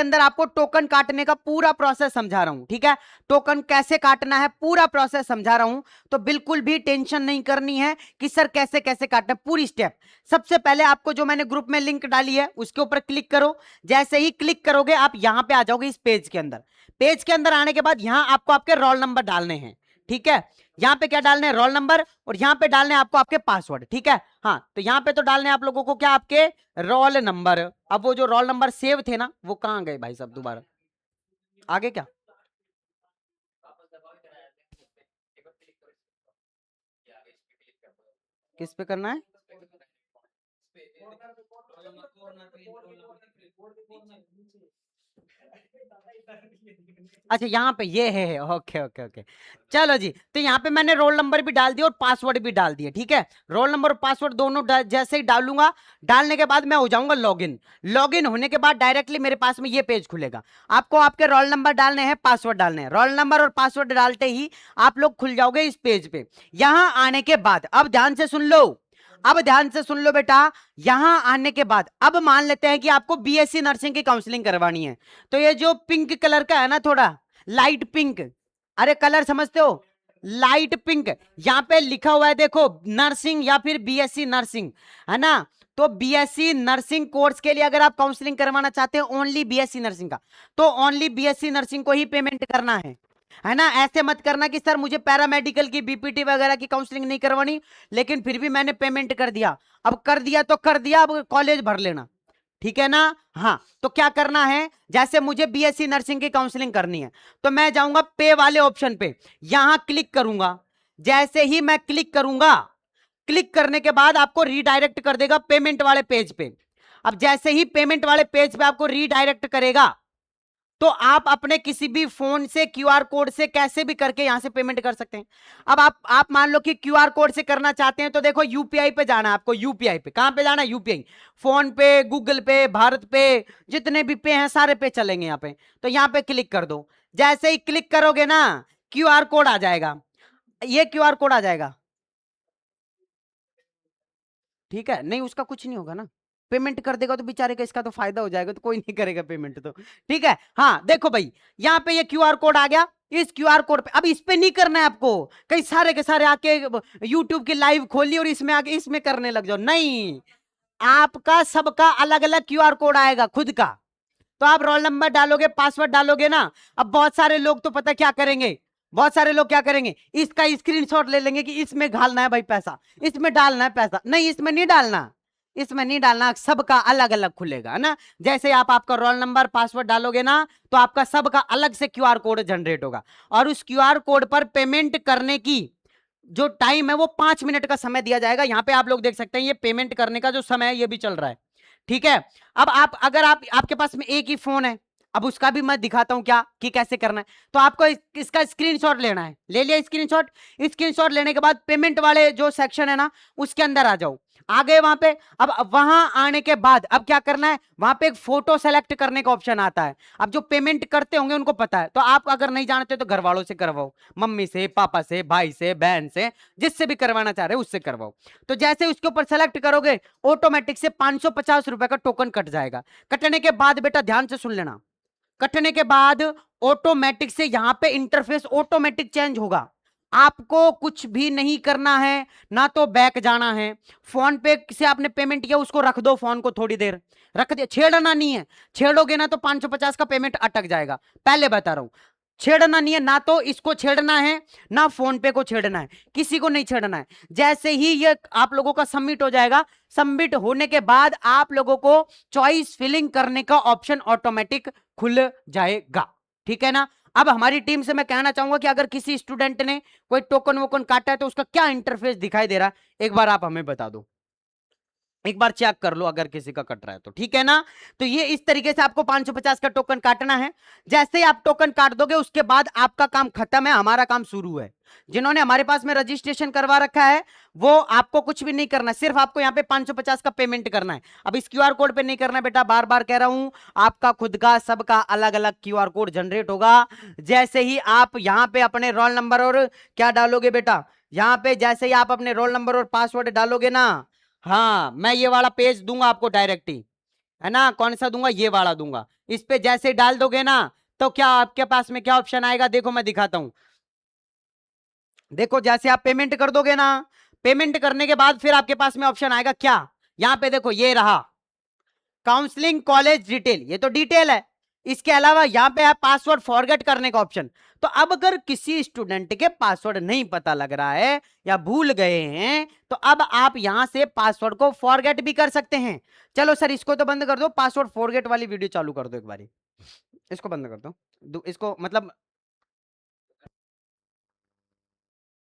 अंदर आपको टोकन काटने का पूरा प्रोसेस समझा रहा हूं, ठीक है। टोकन कैसे काटना है पूरा प्रोसेस समझा रहा हूं, तो बिल्कुल भी टेंशन नहीं करनी है कि सर कैसे कैसे काटना है, पूरी स्टेप। सबसे पहले आपको जो मैंने ग्रुप में लिंक डाली है उसके ऊपर क्लिक करो। जैसे ही क्लिक करोगे आप यहां पे आ जाओगे इस पेज के अंदर। पेज के अंदर आने के बाद यहां आपको आपके रोल नंबर डालने हैं, ठीक है। यहां पे क्या डालने हैं, रोल नंबर, और यहां पे डालने हैं आपको आपके पासवर्ड, ठीक है। हाँ, तो यहां पे तो डालने हैं आप लोगों को क्या, आपके रोल नंबर। अब वो जो रोल नंबर सेव थे ना वो कहां गए भाई साहब, दोबारा आगे क्या, किस पे करना है? अच्छा यहाँ पे ये है, ओके ओके ओके। चलो जी, तो यहाँ पे मैंने रोल नंबर भी डाल दिया और पासवर्ड भी डाल दिया, ठीक है। रोल नंबर और पासवर्ड दोनों जैसे ही डालूंगा, डालने के बाद मैं हो जाऊंगा लॉगिन। लॉगिन होने के बाद डायरेक्टली मेरे पास में ये पेज खुलेगा। आपको आपके रोल नंबर डालने हैं, पासवर्ड डालने हैं। रोल नंबर और पासवर्ड डालते ही आप लोग खुल जाओगे इस पेज पे। यहां आने के बाद अब ध्यान से सुन लो, अब ध्यान से सुन लो बेटा। यहां आने के बाद अब मान लेते हैं कि आपको बीएससी नर्सिंग की काउंसलिंग करवानी है। तो ये जो पिंक कलर का है ना, थोड़ा लाइट पिंक, अरे कलर समझते हो, लाइट पिंक, यहां पे लिखा हुआ है देखो, नर्सिंग या फिर बीएससी नर्सिंग, है ना। तो बीएससी नर्सिंग कोर्स के लिए अगर आप काउंसलिंग करवाना चाहते हैं ओनली बीएससी नर्सिंग का, तो ओनली बीएससी नर्सिंग को ही पेमेंट करना है ना। ऐसे मत करना कि सर मुझे पैरामेडिकल की बीपीटी वगैरह की काउंसलिंग नहीं करवानी, लेकिन फिर भी मैंने पेमेंट कर दिया। अब कर दिया तो कर दिया, अब कॉलेज भर लेना, ठीक है ना। हाँ, तो क्या करना है, जैसे मुझे बीएससी नर्सिंग की काउंसलिंग करनी है तो मैं जाऊंगा पे वाले ऑप्शन पे, यहां क्लिक करूंगा। जैसे ही मैं क्लिक करूंगा, क्लिक करने के बाद आपको रीडायरेक्ट कर देगा पेमेंट वाले पेज पे। अब जैसे ही पेमेंट वाले पेज पे आपको रीडायरेक्ट करेगा, तो आप अपने किसी भी फोन से क्यूआर कोड से कैसे भी करके यहां से पेमेंट कर सकते हैं। अब आप मान लो कि क्यूआर कोड से करना चाहते हैं, तो देखो यूपीआई पे जाना है आपको। यूपीआई पे कहां पे जाना है, यूपीआई, फोन पे, गूगल पे, भारत पे, जितने भी पे हैं सारे पे चलेंगे यहाँ पे। तो यहाँ पे क्लिक कर दो। जैसे ही क्लिक करोगे ना, क्यूआर कोड आ जाएगा, ये क्यूआर कोड आ जाएगा, ठीक है। नहीं उसका कुछ नहीं होगा ना, पेमेंट कर देगा तो बेचारे का इसका तो फायदा हो जाएगा, तो कोई नहीं करेगा पेमेंट तो, ठीक है। हाँ देखो भाई, यहाँ पे ये क्यूआर कोड आ गया। इस क्यूआर कोड पे अब इस पे नहीं करना है आपको, कई सारे के सारे आके यूट्यूब की लाइव खोली और इसमें आके इसमें करने लग जाओ, नहीं। आपका सबका अलग अलग क्यूआर कोड आएगा खुद का। तो आप रोल नंबर डालोगे, पासवर्ड डालोगे ना। अब बहुत सारे लोग तो पता क्या करेंगे, बहुत सारे लोग क्या करेंगे, इसका स्क्रीनशॉट ले लेंगे कि इसमें डालना है भाई पैसा, इसमें डालना है पैसा। नहीं, इसमें नहीं डालना, इसमें नहीं डालना, सबका अलग अलग खुलेगा ना। जैसे आप आपका रोल नंबर पासवर्ड डालोगे ना, तो आपका सबका अलग से क्यूआर कोड जनरेट होगा। और उस क्यूआर कोड पर पेमेंट करने की जो टाइम है वो 5 मिनट का समय दिया जाएगा। यहां पे आप लोग देख सकते हैं ये पेमेंट करने का जो समय है ये भी चल रहा है, ठीक है। अब आप अगर आपके पास में एक ही फोन है, अब उसका भी मैं दिखाता हूं क्या कि कैसे करना है। तो आपको इसका स्क्रीनशॉट लेना है, ले लिया स्क्रीनशॉट। स्क्रीनशॉट लेने के बाद पेमेंट वाले जो सेक्शन है ना उसके अंदर आ जाओ, आ गए वहां पे। अब वहां आने के बाद अब क्या करना है, वहां पे एक फोटो सेलेक्ट करने का ऑप्शन आता है। अब जो पेमेंट करते होंगे उनको पता है, तो आप अगर नहीं जानते तो घर वालों से करवाओ, मम्मी से, पापा से, भाई से, बहन से, जिससे भी करवाना चाह रहे हो उससे करवाओ। तो जैसे उसके ऊपर सेलेक्ट करोगे, ऑटोमेटिक से 550 रुपए का टोकन कट जाएगा। कटने के बाद बेटा ध्यान से सुन लेना, कटने के बाद ऑटोमेटिक से यहां पे इंटरफेस ऑटोमेटिक चेंज होगा। आपको कुछ भी नहीं करना है, ना तो बैक जाना है। फोन पे से आपने पेमेंट किया उसको रख दो, फोन को थोड़ी देर रख दिया, छेड़ना नहीं है। छेड़ोगे ना तो 550 का पेमेंट अटक जाएगा, पहले बता रहा हूं। छेड़ना नहीं है, ना तो इसको छेड़ना है ना फोन पे को छेड़ना है, किसी को नहीं छेड़ना है। जैसे ही ये आप लोगों का सबमिट हो जाएगा, सबमिट होने के बाद आप लोगों को चॉइस फिलिंग करने का ऑप्शन ऑटोमेटिक खुल जाएगा, ठीक है ना। अब हमारी टीम से मैं कहना चाहूंगा कि अगर किसी स्टूडेंट ने कोई टोकन वोकन काटा है तो उसका क्या इंटरफेस दिखाई दे रहा है, एक बार आप हमें बता दो, एक बार चेक कर लो अगर किसी का कट रहा है तो, ठीक है ना। तो ये इस तरीके से आपको 550 का टोकन काटना है। जैसे ही आप टोकन काट दोगे उसके बाद आपका काम खत्म है, हमारा काम शुरू है। जिन्होंने हमारे पास में रजिस्ट्रेशन करवा रखा है वो आपको कुछ भी नहीं करना, सिर्फ आपको यहाँ पे 550 का पेमेंट करना है। अब इस क्यूआर कोड पे नहीं करना है बेटा, बार बार कह रहा हूं, आपका खुद का सबका अलग अलग क्यूआर कोड जनरेट होगा। जैसे ही आप यहाँ पे अपने रोल नंबर और क्या डालोगे बेटा, यहाँ पे जैसे ही आप अपने रोल नंबर और पासवर्ड डालोगे ना, हाँ मैं ये वाला पेज दूंगा आपको डायरेक्ट ही, है ना, कौन सा दूंगा, ये वाला दूंगा। इस पे जैसे डाल दोगे ना तो क्या आपके पास में क्या ऑप्शन आएगा, देखो मैं दिखाता हूं। देखो जैसे आप पेमेंट कर दोगे ना, पेमेंट करने के बाद फिर आपके पास में ऑप्शन आएगा क्या, यहां पे देखो ये रहा काउंसलिंग कॉलेज डिटेल, ये तो डिटेल है। इसके अलावा यहां पे है पासवर्ड फॉरगेट करने का ऑप्शन। तो अब अगर किसी स्टूडेंट के पासवर्ड नहीं पता लग रहा है या भूल गए हैं तो अब आप यहां से पासवर्ड को फॉरगेट भी कर सकते हैं। चलो सर इसको तो बंद कर दो, पासवर्ड फॉरगेट वाली वीडियो चालू कर दो एक बारी, इसको बंद कर दो, इसको मतलब